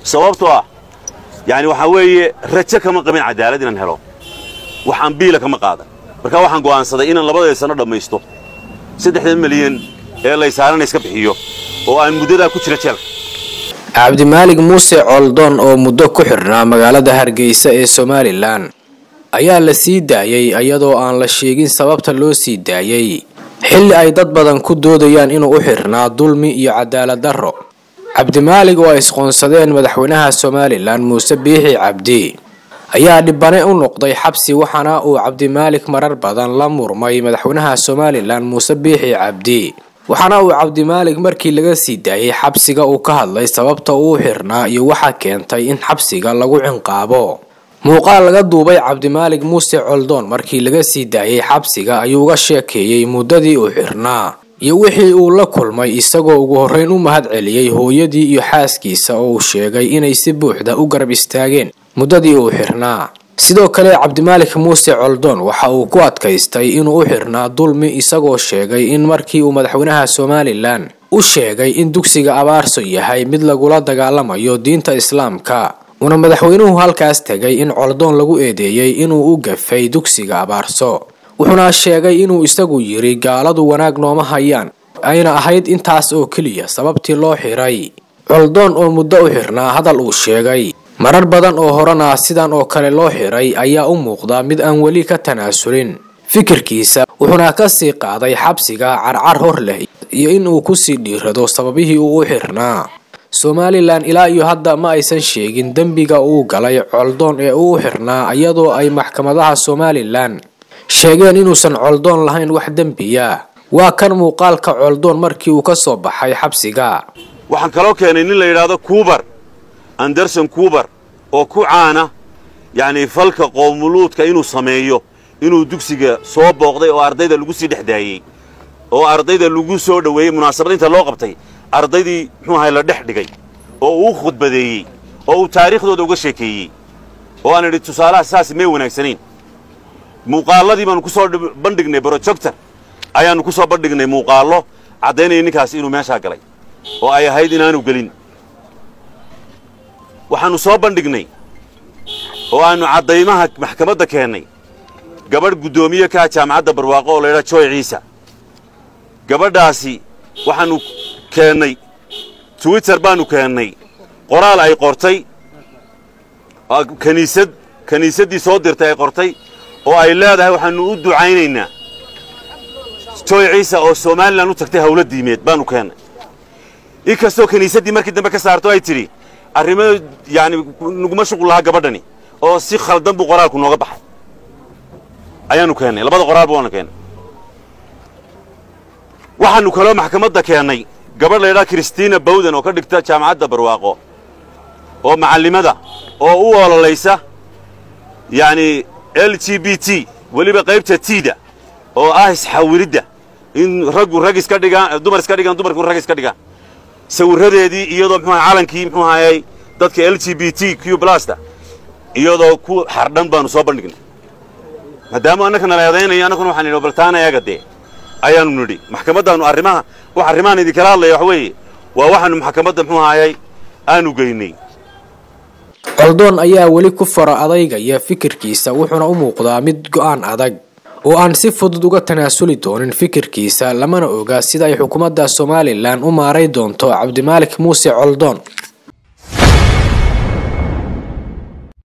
sababtoo يعني وحوي رجع كمان قبل عدالة إننا هلو وحن بيلا كمان قاعدة marka waxaan go'aansaday inaan labada sano dhamaysto 3 milyan ee la isaaran iska bixiyo oo aan muddada ku jira jeelka Cabdimaalik Muuse Coldoon oo muddo ku xirnaa magaalada Hargeysa ee Somaliland ayaa la sii daayay iyadoo aan la sheegin sababta loo sii daayay xilli ay dad badan ku doodayaan inuu u xirnaa dulmi iyo cadaalad darro Cabdimaalik oo isqoonsadeen madaxweynaha Somaliland Muuse Biixi Cabdi ayaa dhibane u noqday xabsi waxana uu Cabdimaalik marar badan la murmay madaxweynaha Somaliland Muuse Biixi Cabdi waxana uu Cabdimaalik markii laga sii daayay xabsiga uu ka hadlay sababta uu xirnaa iyo waxa keentay in xabsiga lagu cinqaabo muuqaal laga duubay Cabdimaalik Muuse Coldoon markii laga sii daayay xabsiga ayuu uga sheekeeyay muddadii uu xirnaa iyo wixii uu la kulmay isagoo ugu horeyn u mahad celiyay hooyadii iyo xaaskiisa oo uu sheegay inay si buuxda u garab istaageen muddadii uu xirnaa sidoo kale Cabdimaalik Muuse Coldoon waxa uu ku adkaystay inuu u xirnaa dulmi isagoo sheegay in markii uu madaxweynaha Somaliland u sheegay in dugsiga Abaarso yahay mid lagula dagaalamayo diinta Islaamka una madaxweynuhu halkaas tagay in Coldoon lagu eedeeyay inuu u gafay dugsiga Abaarso wuxuuna sheegay inuu isagu yiri gaaladu wanaag nooma hayaan ayna ahayd intaas oo kaliya sababtii loo xiray Coldoon oo muddo u xirnaa hadal uu sheegay marar badan oo horena sidan oo kale loo xiray ayaa u muuqda mid aan wali ka tanaasulin fikirkiisa wuxuuna ka sii qaaday xabsiga carcar hor leh iyo inuu ku sii dhiirado sababihii uu u xirnaa Somaliland ilaa iyo hadda ma aysan sheegin dambiga uu galay Coldoon ee uu xirnaa iyadoo ay maxkamadaha Somaliland sheegeen inuusan Coldoon lahayn wax dambiya waa kan muuqaalka Coldoon markii uu ka soo baxay xabsiga waxaan kaloo keenay in la yiraahdo Kubar Anderson Kubar oo ku caana yani falka qoomuluudka inuu sameeyo inuu dugsiga soo booqday oo ardayda lagu sii dhexdaayay oo ardayda lagu soo dhaweeyay munaasabadinta loo qabtay ardaydii muxuu ahay la dhex dhigay oo uu khudbadeeyay oo uu taariikhdooda uga sheekeeyay oo aan idhi tusaalaha saas may wanaagsaneyn muuqaaladii baan ku soo bandhignay projector ayaanu ku soo bandhignay muuqaalo cadeynaya ninkaas inuu meesha galay oo ay ahayd inaanu galin waxaanu soo bandhignay oo aanu cadeymaha maxkamadda keenay gabadh gudoomiye ka jaamacadda Barwaaqo oo leeyahay Joy Ciisa gabadhaasi waxaanu keenay Twitter baanu keenay qoraal ay qortay kaniisadii soo dirtay ay qortay oo ay leedahay waxaanu u ducaynaynaa Joy Ciisa oo Somaliland u tagtay hawlo diimeed baanu keenay ikastoo kaniisadii markii dambe ka saarto ay tiri arrimo yani nuguma shuqul laha gabadhani oo si khaldan buu qoraalku nooga baxay ayaanu keenay labada qoraal buu keenay waxaanu kala maxkamadda keenay gabadh leeyahay Christina Bowden oo ka dhigta jaamacadda Barwaaqo oo macallimada oo u ololeysa yani LGBT waliba qaybta tiida oo isxawirida in rag iska dhigaan dumar iska dhigaan dumarku rag iska dhigaan sawiradeedii iyadoo muxuu calankii muxuu hayay dadka LGBTQ+ iyadoo ku xardhan baanu soo bandhignay maadaama annaka nalaadeenay annakuna waxaan idhi baltaana eegade ayaanu nidhi maxkamadaanu arrimahan idin kala hadlay wax weeye waa waxaanu maxkamadda muxuu hayay aanu geynay Coldoon ayaa wali ku fara adaygaya fikirkiisa wuxuuna u muuqdaa mid go'aan adag oo aan si fudud uga tanaasuli doonin fikirkiisa lamana oga sida ay xukuumadda Somaliland u maaray doonto Cabdimaalik Muuse Coldoon